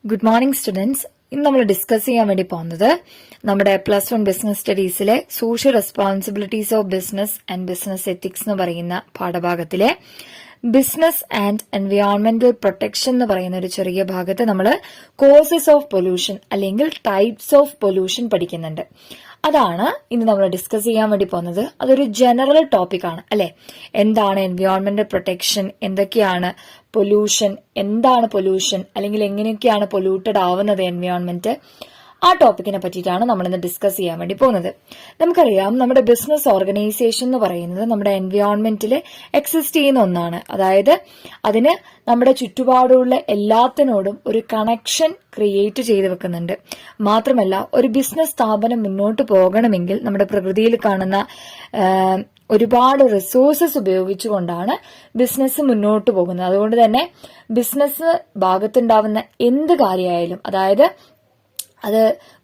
Good morning students. ഇന്ന് നമ്മൾ discuss ചെയ്യാൻ വേണ്ടി പോകുന്നത് നമ്മുടെ +1 ബിസിനസ് സ്റ്റഡീസിലെ social responsibilities of business and business ethics എന്ന് പറയുന്ന പാഠഭാഗത്തിലെ ബിസിനസ് ആൻഡ് എൻവയോൺമെന്റൽ പ്രൊട്ടക്ഷൻ എന്ന് പറയുന്ന ഒരു ചെറിയ ഭാഗത്ത് നമ്മൾ കോസസ് ഓഫ് പൊല്യൂഷൻ അല്ലെങ്കിൽ ടൈപ്സ് ഓഫ് പൊല്യൂഷൻ പഠിക്കുന്നുണ്ട്. അതാണ് ഇന്ന് നമ്മൾ ഡിസ്കസ് ചെയ്യാൻ വേണ്ടി പോകുന്നത്. അതൊരു ജനറൽ ടോപ്പിക് ആണ് അല്ലെ. എന്താണ് എൻവയോൺമെന്റൽ പ്രൊട്ടക്ഷൻ, എന്തൊക്കെയാണ് പൊല്യൂഷൻ, എന്താണ് പൊല്യൂഷൻ, അല്ലെങ്കിൽ എങ്ങനെയൊക്കെയാണ് പൊല്യൂട്ടഡ് ആവുന്നത് എൻവയോൺമെന്റ്, ആ ടോപ്പിക്കിനെ പറ്റിയിട്ടാണ് നമ്മൾ ഇന്ന് ഡിസ്കസ് ചെയ്യാൻ വേണ്ടി പോകുന്നത്. നമുക്കറിയാം, നമ്മുടെ ബിസിനസ് ഓർഗനൈസേഷൻ എന്ന് പറയുന്നത് നമ്മുടെ എൻവയോൺമെന്റിൽ എക്സിസ്റ്റ് ചെയ്യുന്ന ഒന്നാണ്. അതായത് അതിന് നമ്മുടെ ചുറ്റുപാടുള്ള എല്ലാത്തിനോടും ഒരു കണക്ഷൻ ക്രിയേറ്റ് ചെയ്ത് വെക്കുന്നുണ്ട്. മാത്രമല്ല, ഒരു ബിസിനസ് സ്ഥാപനം മുന്നോട്ട് പോകണമെങ്കിൽ നമ്മുടെ പ്രകൃതിയിൽ കാണുന്ന ഒരുപാട് റിസോഴ്സസ് ഉപയോഗിച്ചുകൊണ്ടാണ് ബിസിനസ് മുന്നോട്ട് പോകുന്നത്. അതുകൊണ്ട് തന്നെ ബിസിനസ് ഭാഗത്തുണ്ടാവുന്ന എന്ത് കാര്യമായാലും, അതായത് അത്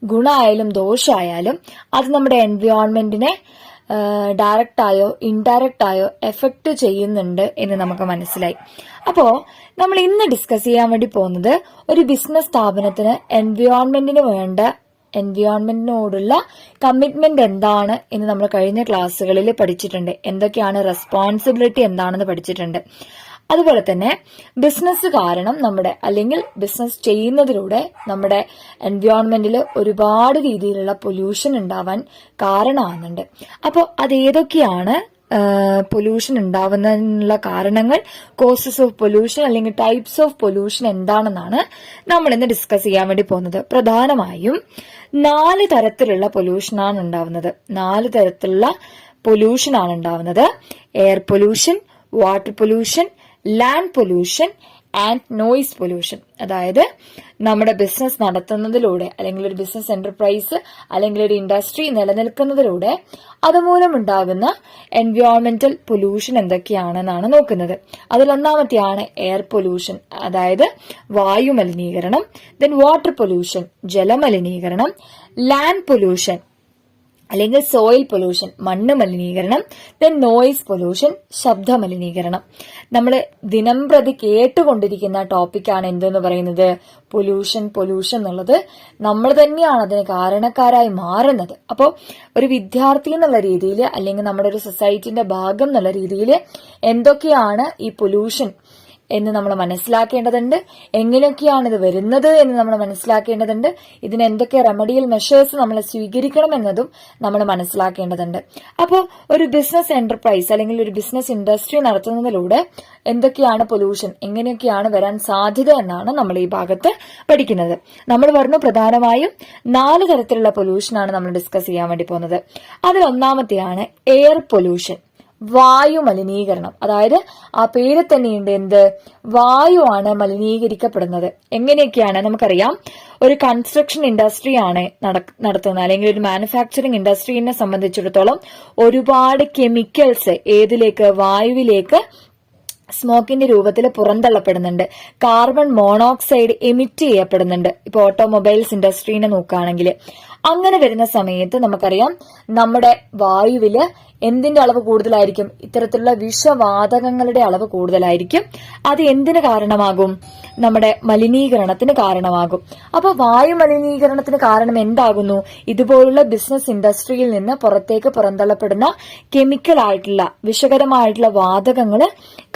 ഗുണമായാലും ദോഷമായാലും, അത് നമ്മുടെ എൻവയോൺമെന്റിനെ ഡയറക്റ്റ് ആയോ ഇൻഡയറക്റ്റ് ആയോ എഫക്ട് ചെയ്യുന്നുണ്ട് എന്ന് നമുക്ക് മനസ്സിലായി. അപ്പോ നമ്മൾ ഇന്ന് ഡിസ്കസ് ചെയ്യാൻ വേണ്ടി പോകുന്നത് ഒരു ബിസിനസ് സ്ഥാപനത്തിന് എൻവയോൺമെന്റിനോടുള്ള കമ്മിറ്റ്മെന്റ് എന്താണ് എന്ന് നമ്മൾ കഴിഞ്ഞ ക്ലാസ്സുകളിൽ പഠിച്ചിട്ടുണ്ട്. എന്തൊക്കെയാണ് റെസ്പോൺസിബിലിറ്റി എന്താണെന്ന് പഠിച്ചിട്ടുണ്ട്. അതുപോലെ തന്നെ ബിസിനസ് കാരണം അല്ലെങ്കിൽ ബിസിനസ് ചെയ്യുന്നതിലൂടെ നമ്മുടെ എൻവയോൺമെന്റിൽ ഒരുപാട് രീതിയിലുള്ള പൊല്യൂഷൻ ഉണ്ടാവാൻ കാരണമാകുന്നുണ്ട്. അപ്പോൾ അതേതൊക്കെയാണ് പൊല്യൂഷൻ ഉണ്ടാവുന്നതിനുള്ള കാരണങ്ങൾ, കോസസ് ഓഫ് പൊല്യൂഷൻ അല്ലെങ്കിൽ ടൈപ്സ് ഓഫ് പൊല്യൂഷൻ എന്താണെന്നാണ് നമ്മൾ ഇന്ന് ഡിസ്കസ് ചെയ്യാൻ വേണ്ടി പോകുന്നത്. പ്രധാനമായും 4 തരത്തിലുള്ള പൊല്യൂഷനാണ് ഉണ്ടാവുന്നത്. 4 തരത്തിലുള്ള പൊല്യൂഷനാണ് ഉണ്ടാവുന്നത്. Air pollution, water pollution, land pollution and noise pollution. അതായത് നമ്മുടെ ബിസിനസ് നടത്തുന്നതിലൂടെ, അല്ലെങ്കിൽ ഒരു ബിസിനസ് എന്റർപ്രൈസ് അല്ലെങ്കിൽ ഒരു ഇൻഡസ്ട്രി നിലനിൽക്കുന്നതിലൂടെ അതുമൂലം ഉണ്ടാകുന്ന എൻവയോൺമെന്റൽ പൊല്യൂഷൻ എന്തൊക്കെയാണെന്നാണ് നോക്കുന്നത്. അതിലൊന്നാമത്തെയാണ് എയർ പൊല്യൂഷൻ, അതായത് വായു മലിനീകരണം. ദെൻ വാട്ടർ പൊല്യൂഷൻ, ജലമലിനീകരണം. ലാൻഡ് പൊല്യൂഷൻ അല്ലെങ്കിൽ സോയിൽ പൊല്യൂഷൻ, മണ്ണ് മലിനീകരണം. ദെൻ നോയിസ് പൊല്യൂഷൻ, ശബ്ദ മലിനീകരണം. നമ്മൾ ദിനം പ്രതി കേട്ടുകൊണ്ടിരിക്കുന്ന ടോപ്പിക്കാണ് എന്തെന്ന് പറയുന്നത് പൊല്യൂഷൻ എന്നുള്ളത്. നമ്മൾ തന്നെയാണ് അതിന് കാരണക്കാരായി മാറുന്നത്. അപ്പോൾ ഒരു വിദ്യാർത്ഥി എന്നുള്ള രീതിയിൽ, അല്ലെങ്കിൽ നമ്മുടെ ഒരു സൊസൈറ്റിന്റെ ഭാഗം എന്നുള്ള രീതിയിൽ എന്തൊക്കെയാണ് ഈ പൊല്യൂഷൻ എന്ന് നമ്മൾ മനസ്സിലാക്കേണ്ടതുണ്ട്. എങ്ങനെയൊക്കെയാണ് ഇത് വരുന്നത് എന്ന് നമ്മൾ മനസ്സിലാക്കേണ്ടതുണ്ട്. ഇതിന് എന്തൊക്കെ റെമഡിയൽ മെഷേഴ്സ് നമ്മൾ സ്വീകരിക്കണം എന്നതും നമ്മൾ മനസ്സിലാക്കേണ്ടതുണ്ട്. അപ്പോൾ ഒരു ബിസിനസ് എന്റർപ്രൈസ് അല്ലെങ്കിൽ ഒരു ബിസിനസ് ഇൻഡസ്ട്രി നടത്തുന്നതിലൂടെ എന്തൊക്കെയാണ് പൊല്യൂഷൻ, എങ്ങനെയൊക്കെയാണ് വരാൻ സാധ്യത എന്നാണ് നമ്മൾ ഈ ഭാഗത്ത് പഠിക്കുന്നത്. നമ്മൾ പറഞ്ഞു പ്രധാനമായും 4 തരത്തിലുള്ള പൊല്യൂഷനാണ് നമ്മൾ ഡിസ്കസ് ചെയ്യാൻ വേണ്ടി പോകുന്നത്. അതിൽ ഒന്നാമത്തെയാണ് എയർ പൊല്യൂഷൻ, വായു മലിനീകരണം. അതായത് ആ പേര് തന്നെയുണ്ട്, എന്ത്, വായുവാണ് മലിനീകരിക്കപ്പെടുന്നത്. എങ്ങനെയൊക്കെയാണ് നമുക്കറിയാം. ഒരു കൺസ്ട്രക്ഷൻ ഇൻഡസ്ട്രി ആണ് നടത്തുന്നത്, അല്ലെങ്കിൽ ഒരു മാനുഫാക്ചറിംഗ് ഇൻഡസ്ട്രീനെ സംബന്ധിച്ചിടത്തോളം ഒരുപാട് കെമിക്കൽസ് വായുവിലേക്ക് സ്മോക്കിന്റെ രൂപത്തിൽ പുറന്തള്ളപ്പെടുന്നുണ്ട്. കാർബൺ മോണോക്സൈഡ് എമിറ്റ് ചെയ്യപ്പെടുന്നുണ്ട്. ഇപ്പൊ ഓട്ടോമൊബൈൽസ് ഇൻഡസ്ട്രീനെ നോക്കുകയാണെങ്കിൽ അങ്ങനെ വരുന്ന സമയത്ത് നമുക്കറിയാം നമ്മുടെ വായുവില് എന്തിന്റെ അളവ് കൂടുതലായിരിക്കും? ഇത്തരത്തിലുള്ള വിഷവാതകങ്ങളുടെ അളവ് കൂടുതലായിരിക്കും. അത് എന്തിന് കാരണമാകും? നമ്മുടെ മലിനീകരണത്തിന് കാരണമാകും. അപ്പൊ വായു മലിനീകരണത്തിന് കാരണം എന്താകുന്നു? ഇതുപോലുള്ള ബിസിനസ് ഇൻഡസ്ട്രിയിൽ നിന്ന് പുറത്തേക്ക് പുറന്തള്ളപ്പെടുന്ന കെമിക്കൽ ആയിട്ടുള്ള വിഷകരമായിട്ടുള്ള വാതകങ്ങൾ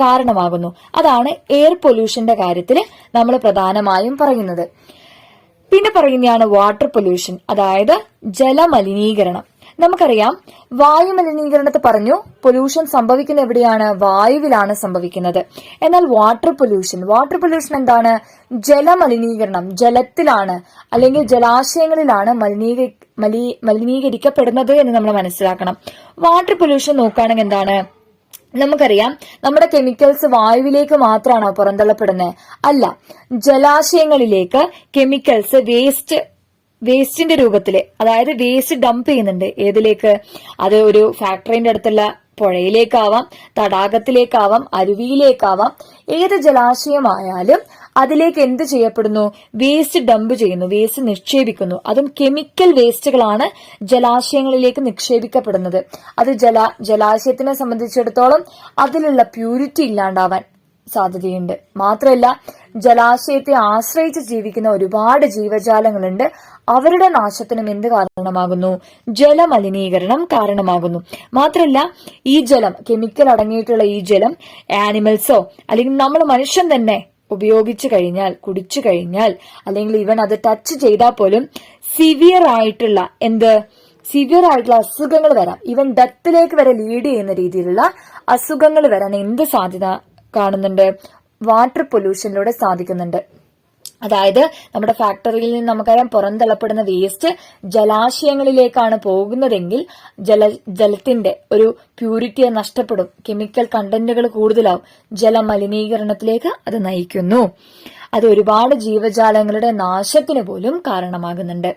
കാരണമാകുന്നു. അതാണ് എയർ പൊല്യൂഷന്റെ കാര്യത്തിൽ നമ്മൾ പ്രധാനമായും പറയുന്നത്. പിന്നെ പറയുന്നതാണ് വാട്ടർ പൊല്യൂഷൻ, അതായത് ജലമലിനീകരണം. നമുക്കറിയാം, വായു മലിനീകരണത്തെ പറഞ്ഞു പൊല്യൂഷൻ സംഭവിക്കുന്ന എവിടെയാണ്? വായുവിലാണ് സംഭവിക്കുന്നത്. എന്നാൽ വാട്ടർ പൊല്യൂഷൻ എന്താണ്? ജലമലിനീകരണം ജലത്തിലാണ് അല്ലെങ്കിൽ ജലാശയങ്ങളിലാണ് മലിനീകരിക്കപ്പെടുന്നത് എന്ന് നമ്മൾ മനസ്സിലാക്കണം. വാട്ടർ പൊല്യൂഷൻ നോക്കുകയാണെങ്കിൽ എന്താണ്? നമുക്കറിയാം, നമ്മുടെ കെമിക്കൽസ് വായുവിലേക്ക് മാത്രമാണോ പുറന്തള്ളപ്പെടുന്നത്? അല്ല, ജലാശയങ്ങളിലേക്ക് കെമിക്കൽസ് വേസ്റ്റിന്റെ രൂപത്തില്, അതായത് വേസ്റ്റ് ഡംപ് ചെയ്യുന്നുണ്ട്. ഏതിലേക്ക്? അത് ഒരു ഫാക്ടറിന്റെ അടുത്തുള്ള പുഴയിലേക്കാവാം, തടാകത്തിലേക്കാവാം, അരുവിയിലേക്കാവാം. ഏത് ജലാശയമായാലും അതിലേക്ക് എന്ത് ചെയ്യപ്പെടുന്നു? വേസ്റ്റ് ഡംപ് ചെയ്യുന്നു, വേസ്റ്റ് നിക്ഷേപിക്കുന്നു. അതും കെമിക്കൽ വേസ്റ്റുകളാണ് ജലാശയങ്ങളിലേക്ക് നിക്ഷേപിക്കപ്പെടുന്നത്. അത് ജലാശയത്തിനെ സംബന്ധിച്ചിടത്തോളം അതിലുള്ള പ്യൂരിറ്റി ഇല്ലാണ്ടാവാൻ സാധ്യതയുണ്ട്. മാത്രമല്ല, ജലാശയത്തെ ആശ്രയിച്ച് ജീവിക്കുന്ന ഒരുപാട് ജീവജാലങ്ങളുണ്ട്. അവരുടെ നാശത്തിനും എന്ത് കാരണമാകുന്നു? ജലമലിനീകരണം കാരണമാകുന്നു. മാത്രല്ല, ഈ ജലം, കെമിക്കൽ അടങ്ങിയിട്ടുള്ള ഈ ജലം ആനിമൽസോ അല്ലെങ്കിൽ നമ്മൾ മനുഷ്യൻ തന്നെ ഉപയോഗിച്ചു കഴിഞ്ഞാൽ, കുടിച്ചു കഴിഞ്ഞാൽ, അല്ലെങ്കിൽ ഇവൻ അത് ടച്ച് ചെയ്താൽ പോലും സിവിയർ ആയിട്ടുള്ള അസുഖങ്ങൾ വരാം. ഈവൻ ഡെത്തിലേക്ക് വരെ ലീഡ് ചെയ്യുന്ന രീതിയിലുള്ള അസുഖങ്ങൾ വരാൻ എന്ത് സാധ്യത കാണുന്നുണ്ട്? വാട്ടർ പൊല്യൂഷനിലൂടെ സാധിക്കുന്നുണ്ട്. അതായത് നമ്മുടെ ഫാക്ടറിയിൽ നിന്ന് നമുക്കറിയാം പുറന്തള്ളപ്പെടുന്ന വേസ്റ്റ് ജലാശയങ്ങളിലേക്കാണ് പോകുന്നതെങ്കിൽ ജലത്തിന്റെ ഒരു പ്യൂരിറ്റി നഷ്ടപ്പെടും, കെമിക്കൽ കണ്ടന്റുകൾ കൂടുതലാവും, ജലമലിനീകരണത്തിലേക്ക് അത് നയിക്കുന്നു. അത് ഒരുപാട് ജീവജാലങ്ങളുടെ നാശത്തിന് പോലും കാരണമാകുന്നുണ്ട്.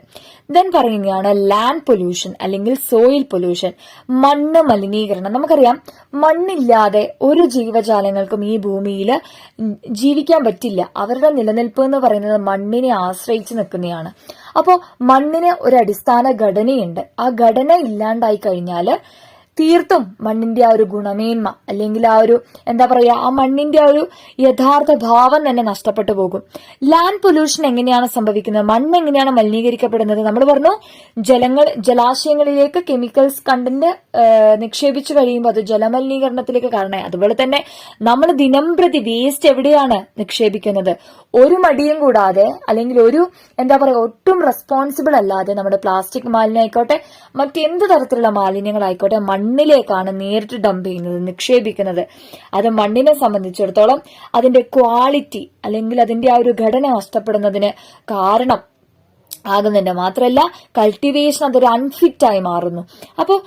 ദെൻ പറയുകയാണ് ലാൻഡ് പൊല്യൂഷൻ അല്ലെങ്കിൽ സോയിൽ പൊല്യൂഷൻ, മണ്ണ് മലിനീകരണം. നമുക്കറിയാം മണ്ണില്ലാതെ ഒരു ജീവജാലങ്ങൾക്കും ഈ ഭൂമിയിൽ ജീവിക്കാൻ പറ്റില്ല. അവരുടെ നിലനിൽപ്പ് എന്ന് പറയുന്നത് മണ്ണിനെ ആശ്രയിച്ച് നിൽക്കുന്നതാണ്. അപ്പോൾ മണ്ണിന് ഒരു അടിസ്ഥാന ഘടനയുണ്ട്. ആ ഘടന ഇല്ലാണ്ടായി കഴിഞ്ഞാൽ തീർത്തും മണ്ണിന്റെ ആ ഒരു ഗുണമേന്മ അല്ലെങ്കിൽ ആ ഒരു ആ മണ്ണിന്റെ ആ ഒരു യഥാർത്ഥ ഭാവം തന്നെ നഷ്ടപ്പെട്ടു പോകും. ലാൻഡ് പൊല്യൂഷൻ എങ്ങനെയാണ് സംഭവിക്കുന്നത്? മണ്ണ് എങ്ങനെയാണ് മലിനീകരിക്കപ്പെടുന്നത്? നമ്മൾ പറഞ്ഞു ജലാശയങ്ങളിലേക്ക് കെമിക്കൽസ് കണ്ടന്റ് നിക്ഷേപിച്ചു കഴിയുമ്പോൾ അത് ജലമലിനീകരണത്തിലേക്ക് കാരണമായി. അതുപോലെ തന്നെ നമ്മൾ ദിനംപ്രതി വേസ്റ്റ് എവിടെയാണ് നിക്ഷേപിക്കുന്നത്? ഒരു മടിയും കൂടാതെ അല്ലെങ്കിൽ ഒരു ഒട്ടും റെസ്പോൺസിബിൾ അല്ലാതെ നമ്മുടെ പ്ലാസ്റ്റിക് മാലിന്യം ആയിക്കോട്ടെ, മറ്റെന്ത് തരത്തിലുള്ള മാലിന്യങ്ങളായിക്കോട്ടെ മണ്ണിലേക്കാണ് നേരിട്ട് ഡംപ് ചെയ്യുന്നത്, നിക്ഷേപിക്കുന്നത്. അത് മണ്ണിനെ സംബന്ധിച്ചിടത്തോളം അതിന്റെ ക്വാളിറ്റി അല്ലെങ്കിൽ അതിന്റെ ആ ഒരു ഘടന നഷ്ടപ്പെടുന്നതിന് കാരണം ആകുന്നുണ്ട്. മാത്രമല്ല കൾട്ടിവേഷൻ അതൊരു അൺഫിറ്റായി മാറുന്നു. അപ്പോൾ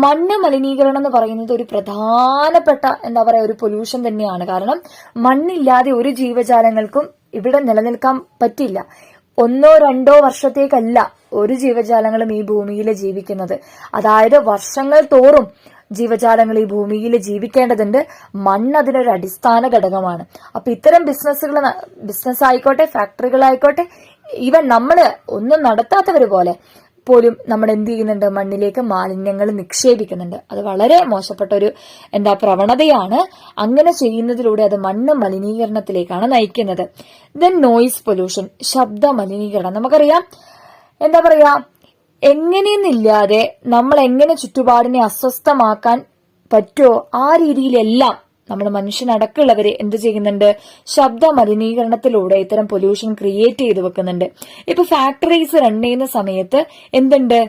മണ്ണ് മലിനീകരണം എന്ന് പറയുന്നത് ഒരു പ്രധാനപ്പെട്ട ഒരു പൊല്യൂഷൻ തന്നെയാണ്. കാരണം മണ്ണില്ലാതെ ഒരു ജീവജാലങ്ങൾക്കും ഇവിടെ നിലനിൽക്കാൻ പറ്റില്ല. 1-2 വർഷത്തേക്കല്ല ഒരു ജീവജാലങ്ങളും ഈ ഭൂമിയിൽ ജീവിക്കുന്നത്. അതായത് വർഷങ്ങൾ തോറും ജീവജാലങ്ങൾ ഈ ഭൂമിയിൽ ജീവിക്കേണ്ടതുണ്ട്. മണ്ണ് അതിനൊരു അടിസ്ഥാന ഘടകമാണ്. അപ്പൊ ഇത്തരം ബിസിനസ് ആയിക്കോട്ടെ, ഫാക്ടറികളായിക്കോട്ടെ, ഈവൻ നമ്മള് ഒന്നും നടത്താത്തവര് പോലെ പോലും നമ്മൾ എന്ത് ചെയ്യുന്നുണ്ട്? മണ്ണിലേക്ക് മാലിന്യങ്ങൾ നിക്ഷേപിക്കുന്നുണ്ട്. അത് വളരെ മോശപ്പെട്ട ഒരു പ്രവണതയാണ്. അങ്ങനെ ചെയ്യുന്നതിലൂടെ അത് മണ്ണ് മലിനീകരണത്തിലേക്കാണ് നയിക്കുന്നത്. ദെൻ നോയിസ് പൊല്യൂഷൻ, ശബ്ദ മലിനീകരണം. നമുക്കറിയാം എങ്ങനെയെന്നില്ലാതെ നമ്മൾ എങ്ങനെ ചുറ്റുപാടിനെ അസ്വസ്ഥമാക്കാൻ പറ്റുമോ ആ രീതിയിലെല്ലാം നമ്മൾ മനുഷ്യനടക്കമുള്ളവര് എന്ത് ചെയ്യുന്നുണ്ട്? ശബ്ദ മലിനീകരണത്തിലൂടെ ഇത്തരം പൊല്യൂഷൻ ക്രിയേറ്റ് ചെയ്ത് വെക്കുന്നുണ്ട്. ഇപ്പൊ ഫാക്ടറീസ് റൺ ചെയ്യുന്ന സമയത്ത് എന്തുണ്ട്?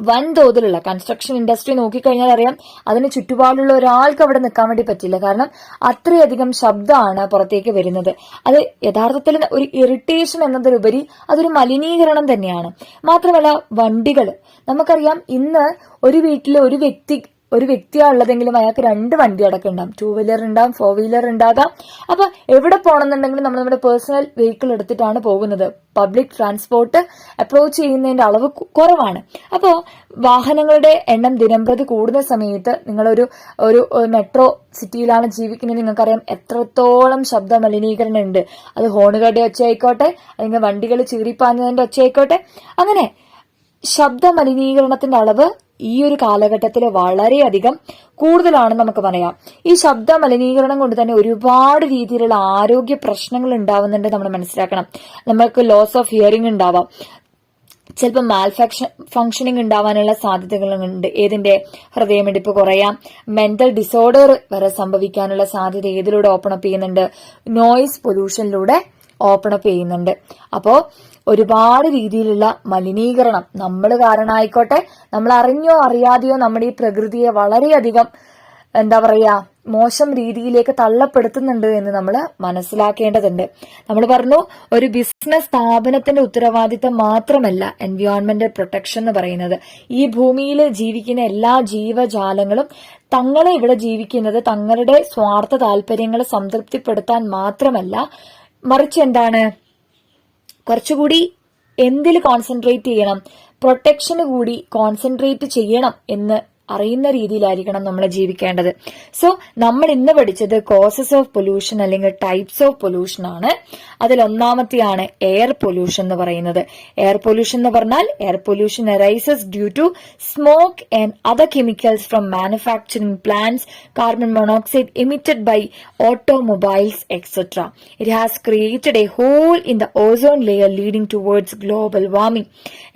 വൻതോതിലുള്ള കൺസ്ട്രക്ഷൻ ഇൻഡസ്ട്രി നോക്കിക്കഴിഞ്ഞാൽ അറിയാം, അതിന് ചുറ്റുപാടുള്ള ഒരാൾക്ക് അവിടെ നിൽക്കാൻ വേണ്ടി പറ്റില്ല. കാരണം അത്രയധികം ശബ്ദമാണ് പുറത്തേക്ക് വരുന്നത്. അത് യഥാർത്ഥത്തിൽ ഒരു ഇറിറ്റേഷൻ എന്നതിലുപരി അതൊരു മലിനീകരണം തന്നെയാണ്. മാത്രമല്ല വണ്ടികൾ, നമുക്കറിയാം ഇന്ന് ഒരു വീട്ടിൽ ഒരു വ്യക്തിയാ ഉള്ളതെങ്കിലും അയാൾക്ക് 2 വണ്ടി അടക്കം ഉണ്ടാവും. 2 വീലർ ഉണ്ടാവും, 4 വീലർ ഉണ്ടാകാം. അപ്പൊ എവിടെ പോകണമെന്നുണ്ടെങ്കിലും നമ്മൾ നമ്മുടെ പേഴ്സണൽ വെഹിക്കിൾ എടുത്തിട്ടാണ് പോകുന്നത്. പബ്ലിക് ട്രാൻസ്പോർട്ട് അപ്രോച്ച് ചെയ്യുന്നതിന്റെ അളവ് കുറവാണ്. അപ്പോ വാഹനങ്ങളുടെ എണ്ണം ദിനംപ്രതി കൂടുന്ന സമയത്ത് നിങ്ങളൊരു മെട്രോ സിറ്റിയിലാണ് ജീവിക്കുന്നത്, നിങ്ങൾക്കറിയാം എത്രത്തോളം ശബ്ദ മലിനീകരണം ഉണ്ട്. അത് ഹോണുകളുടെ ഒച്ചയായിക്കോട്ടെ, അല്ലെങ്കിൽ വണ്ടികൾ ചീറിപ്പാഞ്ഞതിന്റെ ഒച്ചയായിക്കോട്ടെ, അങ്ങനെ ശബ്ദ മലിനീകരണത്തിന്റെ അളവ് ഈ ഒരു കാലഘട്ടത്തിൽ വളരെയധികം കൂടുതലാണെന്ന് നമുക്ക് പറയാം. ഈ ശബ്ദ മലിനീകരണം കൊണ്ട് തന്നെ ഒരുപാട് രീതിയിലുള്ള ആരോഗ്യ പ്രശ്നങ്ങൾ ഉണ്ടാവുന്നുണ്ട്. നമ്മൾ മനസ്സിലാക്കണം. നമുക്ക് ലോസ് ഓഫ് ഹിയറിംഗ് ഉണ്ടാവാം, ചിലപ്പോൾ ഫംഗ്ഷനിങ് ഉണ്ടാവാനുള്ള സാധ്യതകളുണ്ട്. ഏതിന്റെ? ഹൃദയമിടിപ്പ് കുറയാം, മെന്റൽ ഡിസോർഡർ വരെ സംഭവിക്കാനുള്ള സാധ്യത ഏതിലൂടെ ഓപ്പൺ അപ്പ് ചെയ്യുന്നുണ്ട്? നോയിസ് പൊല്യൂഷനിലൂടെ ഓപ്പൺ അപ്പ് ചെയ്യുന്നുണ്ട്. അപ്പോ ഒരുപാട് രീതിയിലുള്ള മലിനീകരണം നമ്മൾ കാരണമായിക്കോട്ടെ, നമ്മൾ അറിഞ്ഞോ അറിയാതെയോ നമ്മുടെ ഈ പ്രകൃതിയെ വളരെയധികം മോശം രീതിയിലേക്ക് തള്ളപ്പെടുത്തുന്നുണ്ട് എന്ന് നമ്മൾ മനസ്സിലാക്കേണ്ടതുണ്ട്. നമ്മൾ പറഞ്ഞു, ഒരു ബിസിനസ് സ്ഥാപനത്തിന്റെ ഉത്തരവാദിത്തം മാത്രമല്ല എൻവയോൺമെന്റൽ പ്രൊട്ടക്ഷൻ എന്ന് പറയുന്നത്. ഈ ഭൂമിയിൽ ജീവിക്കുന്ന എല്ലാ ജീവജാലങ്ങളും തങ്ങളെ ഇവിടെ ജീവിക്കുന്നത് തങ്ങളുടെ സ്വാർത്ഥ താല്പര്യങ്ങളെ സംതൃപ്തിപ്പെടുത്താൻ മാത്രമല്ല, മറിച്ച് കുറച്ചുകൂടി എന്തിൽ കോൺസെൻട്രേറ്റ് ചെയ്യണം? പ്രൊട്ടക്ഷന് കൂടി കോൺസെൻട്രേറ്റ് ചെയ്യണം എന്ന് അറിയുന്ന രീതിയിലായിരിക്കണം നമ്മൾ ജീവിക്കേണ്ടത്. സോ നമ്മൾ ഇന്ന് പഠിച്ചത് കോസസ് ഓഫ് പൊല്യൂഷൻ അല്ലെങ്കിൽ ടൈപ്സ് ഓഫ് പൊല്യൂഷൻ ആണ്. അതിൽ ഒന്നാമത്തെയാണ് എയർ പൊല്യൂഷൻ എന്ന് പറയുന്നത്. എയർ പൊല്യൂഷൻ എന്ന് പറഞ്ഞാൽ air pollution arises due to smoke and other chemicals from manufacturing plants, carbon monoxide emitted by automobiles, etc. It has created a hole in the ozone layer leading towards global warming.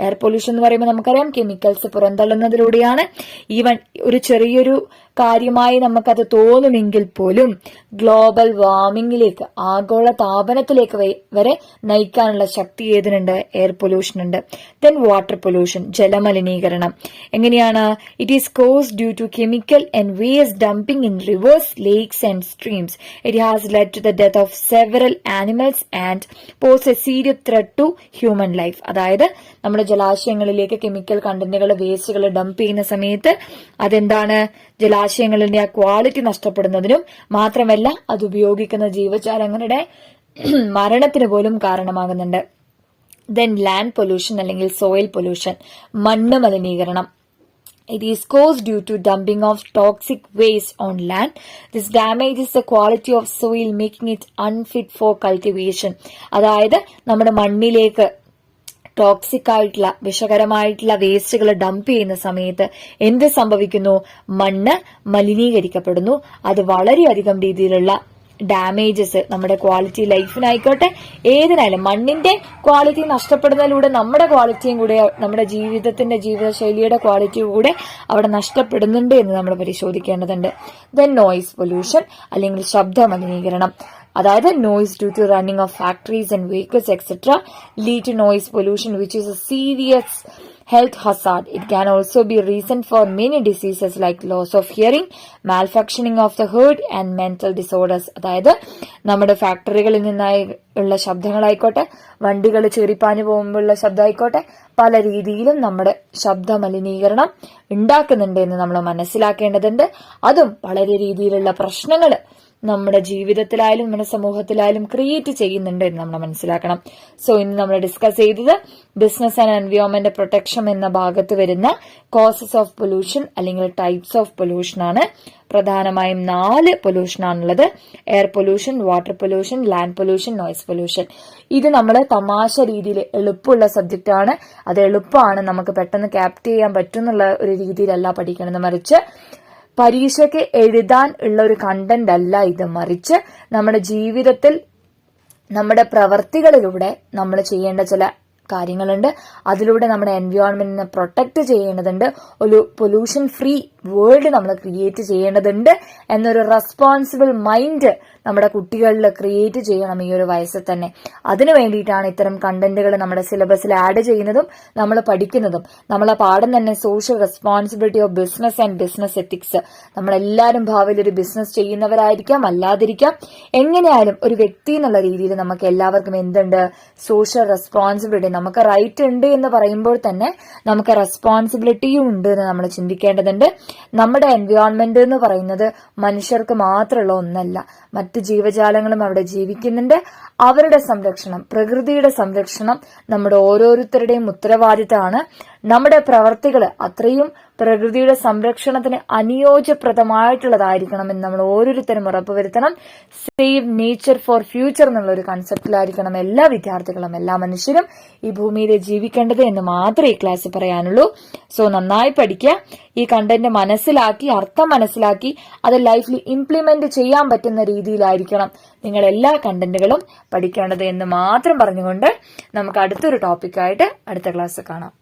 Air pollution എന്ന് പറയുമ്പോൾ നമുക്കറിയാം chemicals പുറന്തള്ളുന്നതിലൂടെയാണ്. Even ഒരു ചെറിയൊരു കാര്യമായി നമുക്കത് തോന്നുമെങ്കിൽ പോലും global വാർമിംഗിലേക്ക്, ആഗോള താപനത്തിലേക്ക് വരെ നയിക്കാനുള്ള ശക്തി ഏതിനുണ്ട്? എയർ പൊല്യൂഷൻ ഉണ്ട്. ദെൻ വാട്ടർ പൊല്യൂഷൻ, ജലമലിനീകരണം. എങ്ങനെയാണ്? It is caused due to chemical and waste dumping in rivers, lakes and streams. It has led to the death of several animals and pose a serious threat to human life. അതായത് നമ്മുടെ ജലാശയങ്ങളിലേക്ക് chemical കണ്ടന്റുകൾ, വേസ്റ്റുകൾ dump ചെയ്യുന്ന സമയത്ത് അതെന്താണ്? ജലാശയങ്ങളുടെ ആ quality നഷ്ടപ്പെടുന്നതിനും മാത്രമല്ല അത് ഉപയോഗിക്കുന്ന ജീവജാലങ്ങളുടെ മരണത്തിന് പോലും കാരണമാകുന്നുണ്ട്. ദെൻ ലാൻഡ് പൊല്യൂഷൻ അല്ലെങ്കിൽ സോയിൽ പൊല്യൂഷൻ, മണ്ണ് മലിനീകരണം. It is caused due to dumping of toxic waste on land. This damages the quality of soil, making it unfit for cultivation. അതായത് നമ്മുടെ മണ്ണിലേക്ക് ടോക്സിക് ആയിട്ടുള്ള, വിഷകരമായിട്ടുള്ള വേസ്റ്റുകൾ ഡംപ് ചെയ്യുന്ന സമയത്ത് എന്ത് സംഭവിക്കുന്നു? മണ്ണ് മലിനീകരിക്കപ്പെടുന്നു. അത് വളരെയധികം രീതിയിലുള്ള ഡാമേജസ് നമ്മുടെ ക്വാളിറ്റി ലൈഫിനായിക്കോട്ടെ ഏതിനായാലും മണ്ണിന്റെ ക്വാളിറ്റി നഷ്ടപ്പെടുന്നതിലൂടെ നമ്മുടെ ക്വാളിറ്റിയും കൂടെ, നമ്മുടെ ജീവിതശൈലിയുടെ ക്വാളിറ്റിയും കൂടെ അവിടെ നഷ്ടപ്പെടുന്നുണ്ട് എന്ന് നമ്മൾ പരിശോധിക്കേണ്ടതുണ്ട്. ദെൻ നോയിസ് പൊല്യൂഷൻ അല്ലെങ്കിൽ ശബ്ദ മലിനീകരണം. അതായത് noise due to running of factories and vehicles etcetera lead to noise pollution which is a serious health hazard. It can also be reason for many diseases like loss of hearing, malfunctioning of the heart and mental disorders. അതായത് നമ്മുടെ ഫാക്ടറികളിൽ നിന്നായി ഉള്ള ശബ്ദങ്ങളായിക്കോട്ടെ, വണ്ടികൾ ചീറിപ്പാഞ്ഞു പോകുമ്പോഴുള്ള ശബ്ദമായിക്കോട്ടെ, പല രീതിയിലും നമ്മുടെ ശബ്ദ മലിനീകരണം ഉണ്ടാക്കുന്നുണ്ട് എന്ന് നമ്മൾ മനസ്സിലാക്കേണ്ടതുണ്ട്. അതും വളരെ രീതിയിലുള്ള പ്രശ്നങ്ങൾ നമ്മുടെ ജീവിതത്തിലായാലും നമ്മുടെ സമൂഹത്തിലായാലും ക്രിയേറ്റ് ചെയ്യുന്നുണ്ട് എന്ന് നമ്മൾ മനസ്സിലാക്കണം. സോ ഇന്ന് നമ്മൾ ഡിസ്കസ് ചെയ്തത് ബിസിനസ് ആൻഡ് എൻവയോൺമെന്റ് പ്രൊട്ടക്ഷൻ എന്ന ഭാഗത്ത് വരുന്ന കോസസ് ഓഫ് പൊല്യൂഷൻ അല്ലെങ്കിൽ ടൈപ്സ് ഓഫ് പൊല്യൂഷൻ ആണ്. പ്രധാനമായും 4 പൊല്യൂഷൻ ആണുള്ളത്. Air pollution, water pollution, land pollution, noise pollution. ഇത് നമ്മൾ തമാശ രീതിയിൽ എളുപ്പമുള്ള സബ്ജക്റ്റ് ആണ്. അത് എളുപ്പമാണ്, നമുക്ക് പെട്ടെന്ന് ക്യാപ്റ്റ് ചെയ്യാൻ പറ്റുന്നുള്ള ഒരു രീതിയിലല്ല പഠിക്കണമെന്ന്, മറിച്ച് പരീക്ഷയ്ക്ക് എഴുതാൻ ഉള്ള ഒരു കണ്ടന്റ് അല്ല ഇത്. മറിച്ച് നമ്മുടെ ജീവിതത്തിൽ നമ്മുടെ പ്രവർത്തികളിലൂടെ നമ്മൾ ചെയ്യേണ്ട ചില കാര്യങ്ങളുണ്ട്. അതിലൂടെ നമ്മുടെ എൻവയോൺമെന്റിനെ പ്രൊട്ടക്ട് ചെയ്യേണ്ടതുണ്ട്. ഒരു പൊല്യൂഷൻ ഫ്രീ വേൾഡ് നമ്മൾ ക്രിയേറ്റ് ചെയ്യേണ്ടതുണ്ട് എന്നൊരു റെസ്പോൺസിബിൾ മൈൻഡ് നമ്മുടെ കുട്ടികളിൽ ക്രിയേറ്റ് ചെയ്യണം ഈ ഒരു വയസ്സിൽ തന്നെ. അതിനു വേണ്ടിയിട്ടാണ് ഇത്തരം കണ്ടന്റുകൾ നമ്മുടെ സിലബസിൽ ആഡ് ചെയ്യുന്നതും നമ്മൾ പഠിക്കുന്നതും. നമ്മളെ പാഠം തന്നെ social responsibility of business and business ethics. നമ്മളെല്ലാവരും ഭാവിയിൽ ഒരു ബിസിനസ് ചെയ്യുന്നവരായിരിക്കാം, അല്ലാതിരിക്കാം. എങ്ങനെയായാലും ഒരു വ്യക്തി എന്നുള്ള രീതിയിൽ നമുക്ക് എല്ലാവർക്കും എന്തുണ്ട്? Social responsibility. നമുക്ക് റൈറ്റ് ഉണ്ട് എന്ന് പറയുമ്പോൾ തന്നെ നമുക്ക് റെസ്പോൺസിബിലിറ്റിയും ഉണ്ട് എന്ന് നമ്മൾ ചിന്തിക്കേണ്ടതുണ്ട്. നമ്മുടെ എൻവയോൺമെന്റ് എന്ന് പറയുന്നത് മനുഷ്യർക്ക് മാത്രമുള്ള ഒന്നല്ല, മറ്റ് ജീവജാലങ്ങളും അവിടെ ജീവിക്കുന്നുണ്ട്. അവരുടെ സംരക്ഷണം, പ്രകൃതിയുടെ സംരക്ഷണം നമ്മുടെ ഓരോരുത്തരുടെയും ഉത്തരവാദിത്തമാണ്. നമ്മുടെ പ്രവർത്തികൾ അത്രയും പ്രകൃതിയുടെ സംരക്ഷണത്തിന് അനുയോജ്യപ്രദമായിട്ടുള്ളതായിരിക്കണം എന്ന് നമ്മൾ ഓരോരുത്തരും ഉറപ്പുവരുത്തണം. സേവ് നേച്ചർ ഫോർ ഫ്യൂച്ചർ എന്നുള്ള ഒരു കൺസെപ്റ്റിലായിരിക്കണം എല്ലാ വിദ്യാർത്ഥികളും, എല്ലാ മനുഷ്യരും ഈ ഭൂമിയിൽ ജീവിക്കേണ്ടത് എന്ന് മാത്രമേ ഈ ക്ലാസ്സിൽ പറയാനുള്ളൂ. സോ നന്നായി പഠിക്കുക, ഈ കണ്ടന്റ് മനസ്സിലാക്കി, അർത്ഥം മനസ്സിലാക്കി അത് ലൈഫിൽ ഇംപ്ലിമെന്റ് ചെയ്യാൻ പറ്റുന്ന രീതിയിലായിരിക്കണം നിങ്ങൾ എല്ലാ കണ്ടന്റുകളും പഠിക്കേണ്ടത് എന്ന് മാത്രം പറഞ്ഞുകൊണ്ട് നമുക്ക് അടുത്തൊരു ടോപ്പിക്കായിട്ട് അടുത്ത ക്ലാസ് കാണാം.